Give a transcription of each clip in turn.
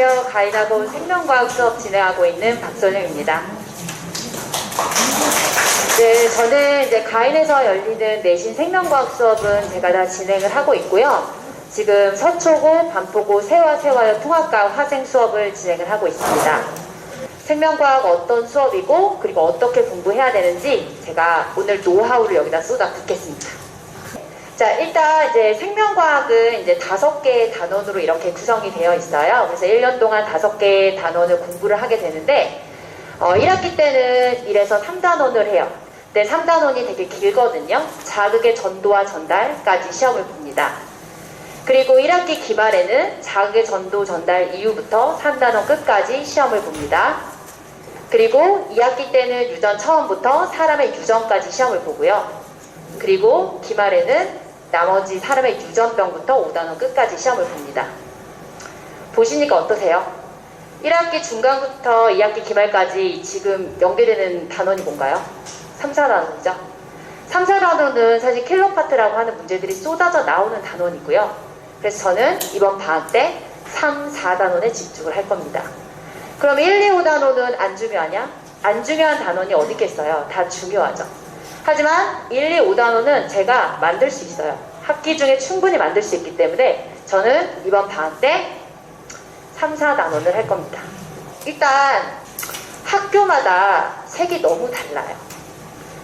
안녕하세요. 가이나고 생명과학 수업 진행하고 있는 박선영입니다. 네, 저는 이제 가인에서 열리는 내신 생명과학 수업은 제가 다 진행을 하고 있고요. 지금 서초고, 반포고, 세화여 통합과학 화생 수업을 진행을 하고 있습니다. 생명과학 어떤 수업이고 그리고 어떻게 공부해야 되는지 제가 오늘 노하우를 여기다 쏟아붓겠습니다. 자, 일단 이제 생명과학은 이제 5개의 단원으로 이렇게 구성이 되어 있어요. 그래서 1년 동안 5개의 단원을 공부를 하게 되는데 1학기 때는 1에서 3단원을 해요. 근데 3단원이 되게 길거든요. 자극의 전도와 전달까지 시험을 봅니다. 그리고 1학기 기말에는 자극의 전도 전달 이후부터 3단원 끝까지 시험을 봅니다. 그리고 2학기 때는 유전 처음부터 사람의 유전까지 시험을 보고요. 그리고 기말에는 나머지 사람의 유전병부터 5단원 끝까지 시험을 봅니다. 보시니까 어떠세요? 1학기 중간부터 2학기 기말까지 지금 연계되는 단원이 뭔가요? 3, 4단원이죠. 3, 4단원은 사실 킬러 파트라고 하는 문제들이 쏟아져 나오는 단원이고요. 그래서 저는 이번 방학 때 3, 4단원에 집중을 할 겁니다. 그럼 1, 2, 5단원은 안 중요하냐? 안 중요한 단원이 어디 있겠어요? 다 중요하죠. 하지만 1, 2, 5단원은 제가 만들 수 있어요. 학기 중에 충분히 만들 수 있기 때문에 저는 이번 방학 때 3, 4단원을 할 겁니다. 일단 학교마다 색이 너무 달라요.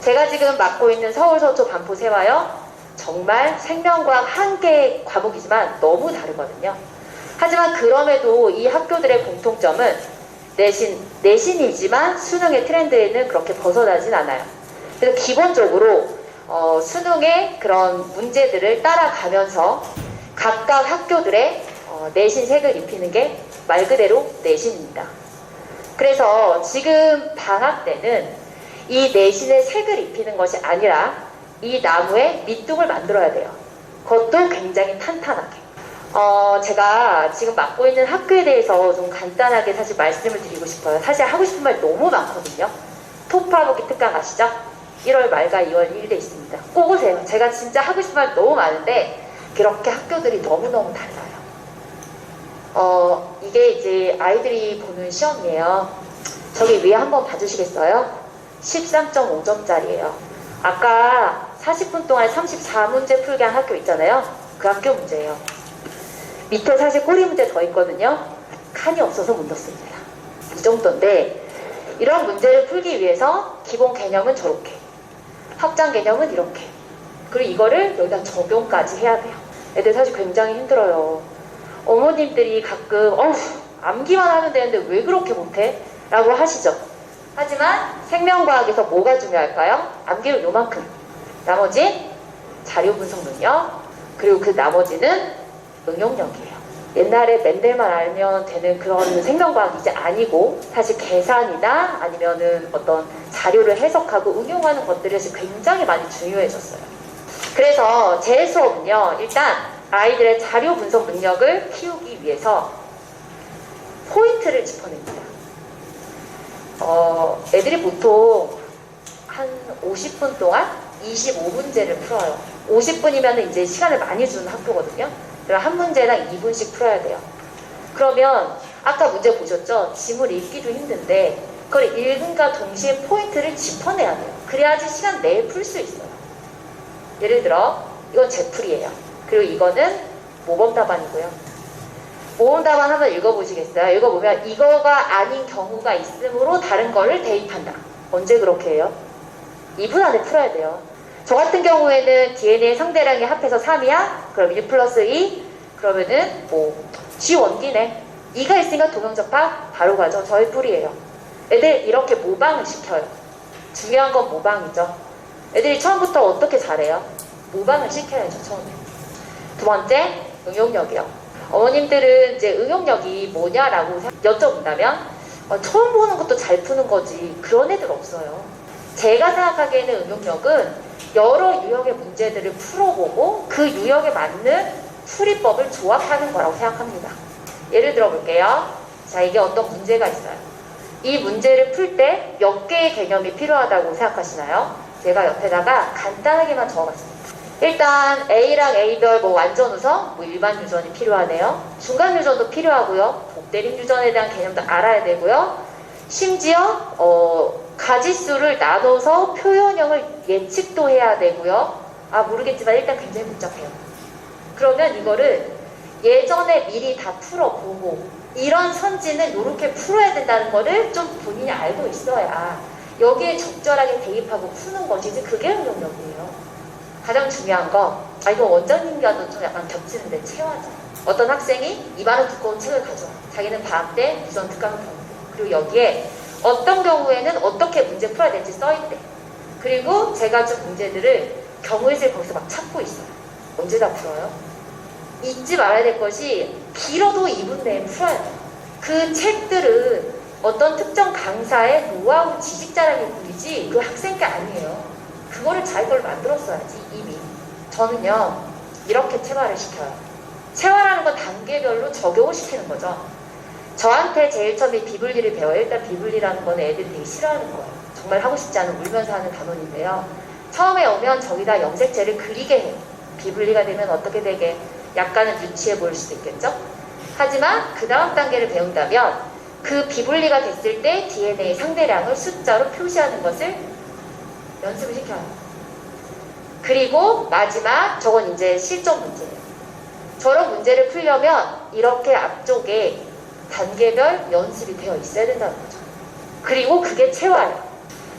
제가 지금 맡고 있는 서울, 서초, 반포, 세화여 정말 생명과학 한 개의 과목이지만 너무 다르거든요. 하지만 그럼에도 이 학교들의 공통점은 내신이지만 수능의 트렌드에는 그렇게 벗어나진 않아요. 그래서 기본적으로 수능의 그런 문제들을 따라가면서 각각 학교들의 내신색을 입히는 게 말 그대로 내신입니다. 그래서 지금 방학 때는 이 내신의 색을 입히는 것이 아니라 이 나무에 밑둥을 만들어야 돼요. 그것도 굉장히 탄탄하게. 제가 지금 맡고 있는 학교에 대해서 좀 간단하게 사실 말씀을 드리고 싶어요. 사실 하고 싶은 말 너무 많거든요. 토파보기 특강 아시죠? 1월 말과 2월 1일에 있습니다. 꼭 오세요. 제가 진짜 하고 싶은 말 너무 많은데 그렇게 학교들이 너무너무 달라요. 이게 이제 아이들이 보는 시험이에요. 저기 위에 한번 봐주시겠어요? 13.5점짜리예요. 아까 40분 동안 34문제 풀게 한 학교 있잖아요. 그 학교 문제예요. 밑에 사실 꼬리 문제 더 있거든요. 칸이 없어서 못 넣습니다. 이 정도인데 이런 문제를 풀기 위해서 기본 개념은 저렇게, 확장 개념은 이렇게, 그리고 이거를 여기다 적용까지 해야 돼요. 애들 사실 굉장히 힘들어요. 어머님들이 가끔 암기만 하면 되는데 왜 그렇게 못해? 라고 하시죠. 하지만 생명과학에서 뭐가 중요할까요? 암기는 요만큼, 나머지 자료 분석 능력, 그리고 그 나머지는 응용력이에요. 옛날에 맨들만 알면 되는 그런 생명과학이 이제 아니고 사실 계산이나 아니면은 어떤 자료를 해석하고 응용하는 것들이 굉장히 많이 중요해졌어요. 그래서 제 수업은요, 일단 아이들의 자료 분석 능력을 키우기 위해서 포인트를 짚어냅니다. 애들이 보통 한 50분 동안 25문제를 풀어요. 50분이면 이제 시간을 많이 주는 학교거든요. 그럼 한 문제당 2분씩 풀어야 돼요. 그러면 아까 문제 보셨죠? 지문 읽기도 힘든데 그걸 읽음과 동시에 포인트를 짚어내야 돼요. 그래야지 시간 내에 풀 수 있어요. 예를 들어 이건 제풀이에요. 그리고 이거는 모범 답안이고요. 모범 답안 한번 읽어보시겠어요? 읽어보면 이거가 아닌 경우가 있으므로 다른 거를 대입한다. 언제 그렇게 해요? 2분 안에 풀어야 돼요. 저 같은 경우에는 DNA 상대량이 합해서 3이야? 그럼 1 플러스 2? 그러면은 G 원기네. 2가 있으니까 동영접합 바로 가죠. 저의 뿔이에요. 애들 이렇게 모방을 시켜요. 중요한 건 모방이죠. 애들이 처음부터 어떻게 잘해요? 모방을 시켜야죠, 처음에. 두 번째, 응용력이요. 어머님들은 이제 응용력이 뭐냐라고 여쭤본다면 처음 보는 것도 잘 푸는 거지 그런 애들 없어요. 제가 생각하기에는 응용력은 여러 유형의 문제들을 풀어보고 그 유형에 맞는 풀이법을 조합하는 거라고 생각합니다. 예를 들어 볼게요. 자, 이게 어떤 문제가 있어요. 이 문제를 풀 때 몇 개의 개념이 필요하다고 생각하시나요? 제가 옆에다가 간단하게만 적어봤습니다. 일단 A랑 A별 뭐 완전 우선, 뭐 일반 유전이 필요하네요. 중간 유전도 필요하고요. 복대림 유전에 대한 개념도 알아야 되고요. 심지어 가지수를 나눠서 표현형을 예측도 해야 되고요. 모르겠지만 일단 굉장히 복잡해요. 그러면 이거를 예전에 미리 다 풀어보고 이런 선지는 이렇게 풀어야 된다는 거를 좀 본인이 알고 있어야 여기에 적절하게 대입하고 푸는 것이지 그게 응용력이에요. 가장 중요한 거, 이거 원장님과도 좀 약간 겹치는데 체화죠. 어떤 학생이 2만원 두꺼운 책을 가져와. 자기는 방학 때 유전 특강을 배운대. 그리고 여기에 어떤 경우에는 어떻게 문제 풀어야 될지 써있대. 그리고 제가 준 문제들을 경우의 거기서 막 찾고 있어요. 언제 다 풀어요? 잊지 말아야 될 것이 길어도 2분 내에 풀어야 돼요. 그 책들은 어떤 특정 강사의 노하우 지식 자랑일 뿐이지 그 학생 게 아니에요. 그거를 자기 걸 만들었어야지 이미. 저는요 이렇게 체화를 시켜요. 체화라는 건 단계별로 적용을 시키는 거죠. 저한테 제일 처음에 비블리를 배워요. 일단 비블리라는 건 애들이 되게 싫어하는 거예요. 정말 하고 싶지 않은 울면서 하는 단원인데요. 처음에 오면 저기다 염색체를 그리게 해요. 비블리가 되면 어떻게 되게 약간은 유치해 보일 수도 있겠죠. 하지만 그 다음 단계를 배운다면 그 비블리가 됐을 때 DNA 상대량을 숫자로 표시하는 것을 연습을 시켜요. 그리고 마지막 저건 이제 실전 문제예요. 저런 문제를 풀려면 이렇게 앞쪽에 단계별 연습이 되어 있어야 된다는 거죠. 그리고 그게 체화예요.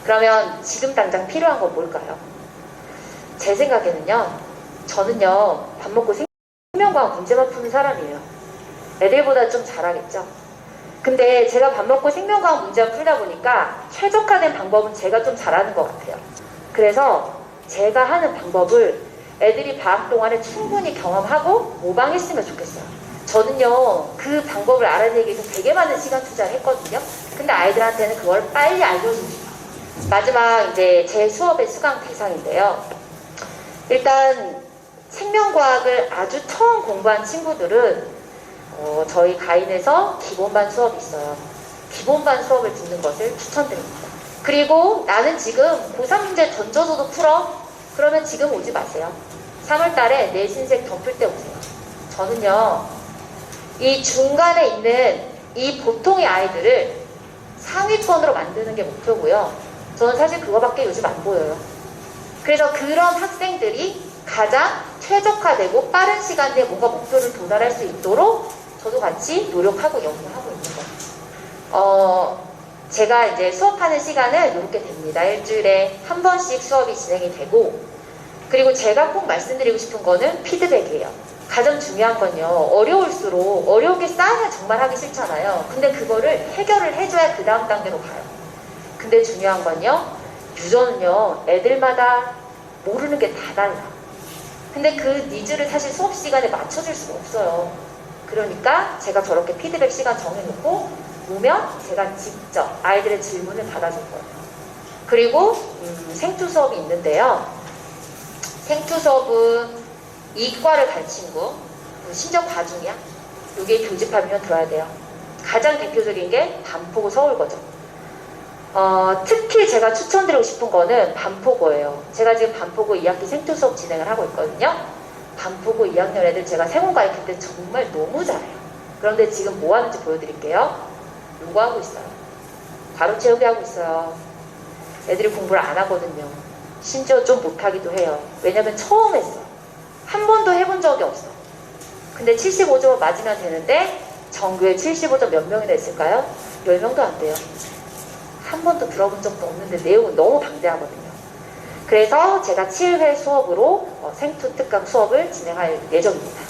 그러면 지금 당장 필요한 건 뭘까요? 제 생각에는요. 저는요. 밥 먹고 생명과학 문제만 푸는 사람이에요. 애들보다 좀 잘하겠죠. 근데 제가 밥 먹고 생명과학 문제만 풀다 보니까 최적화된 방법은 제가 좀 잘하는 것 같아요. 그래서 제가 하는 방법을 애들이 방학 동안에 충분히 경험하고 모방했으면 좋겠어요. 저는요 그 방법을 알아내기 위해서 되게 많은 시간 투자를 했거든요. 근데 아이들한테는 그걸 빨리 알려주고 싶어요. 마지막 이제 제 수업의 수강 대상인데요. 일단 생명과학을 아주 처음 공부한 친구들은 저희 가인에서 기본반 수업이 있어요. 기본반 수업을 듣는 것을 추천드립니다. 그리고 나는 지금 고3 문제 던져서도 풀어? 그러면 지금 오지 마세요. 3월 달에 내신색 덮을 때 오세요. 저는요 이 중간에 있는 이 보통의 아이들을 상위권으로 만드는 게 목표고요. 저는 사실 그거밖에 요즘 안 보여요. 그래서 그런 학생들이 가장 최적화되고 빠른 시간 내에 뭔가 목표를 도달할 수 있도록 저도 같이 노력하고 연구하고 있는 거예요. 제가 이제 수업하는 시간은 이렇게 됩니다. 일주일에 한 번씩 수업이 진행이 되고, 그리고 제가 꼭 말씀드리고 싶은 거는 피드백이에요. 가장 중요한 건요, 어려울수록 어려운 게 쌓이면 정말 하기 싫잖아요. 근데 그거를 해결을 해줘야 그 다음 단계로 가요. 근데 중요한 건요, 유전은요 애들마다 모르는 게 다 달라. 근데 그 니즈를 사실 수업 시간에 맞춰줄 수가 없어요. 그러니까 제가 저렇게 피드백 시간 정해놓고 오면 제가 직접 아이들의 질문을 받아줄 거예요. 그리고 생투 수업이 있는데요. 생투 수업은 이과를 갈 친구, 심지어 과중이야. 이게 교집합이면 들어야 돼요. 가장 대표적인 게 반포고 서울거죠. 특히 제가 추천드리고 싶은 거는 반포고예요. 제가 지금 반포고 2학기 생투 수업 진행을 하고 있거든요. 반포고 2학년 애들 제가 세권 가르칠 때 정말 너무 잘해요. 그런데 지금 뭐 하는지 보여드릴게요. 요거 하고 있어요. 바로 채우기 하고 있어요. 애들이 공부를 안 하거든요. 심지어 좀 못하기도 해요. 왜냐면 처음 했어. 한 번도 해본 적이 없어. 근데 75점 맞으면 되는데 전교에 75점 몇 명이나 있을까요? 10명도 안 돼요. 한 번도 들어본 적도 없는데 내용은 너무 방대하거든요. 그래서 제가 7회 수업으로 생투 특강 수업을 진행할 예정입니다.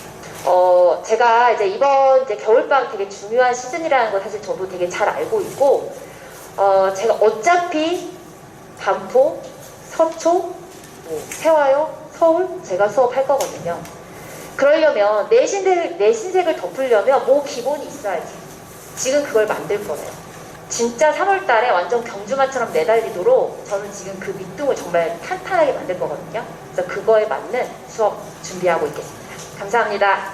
제가 이제 이번 겨울방학 되게 중요한 시즌이라는 걸 사실 저도 되게 잘 알고 있고, 제가 어차피 반포, 서초, 세화요, 서울 제가 수업할 거거든요. 그러려면 내신색을 덮으려면 뭐 기본이 있어야지. 지금 그걸 만들 거예요. 진짜 3월 달에 완전 경주마처럼 내달리도록 저는 지금 그 밑둥을 정말 탄탄하게 만들 거거든요. 그래서 그거에 맞는 수업 준비하고 있겠습니다. 감사합니다.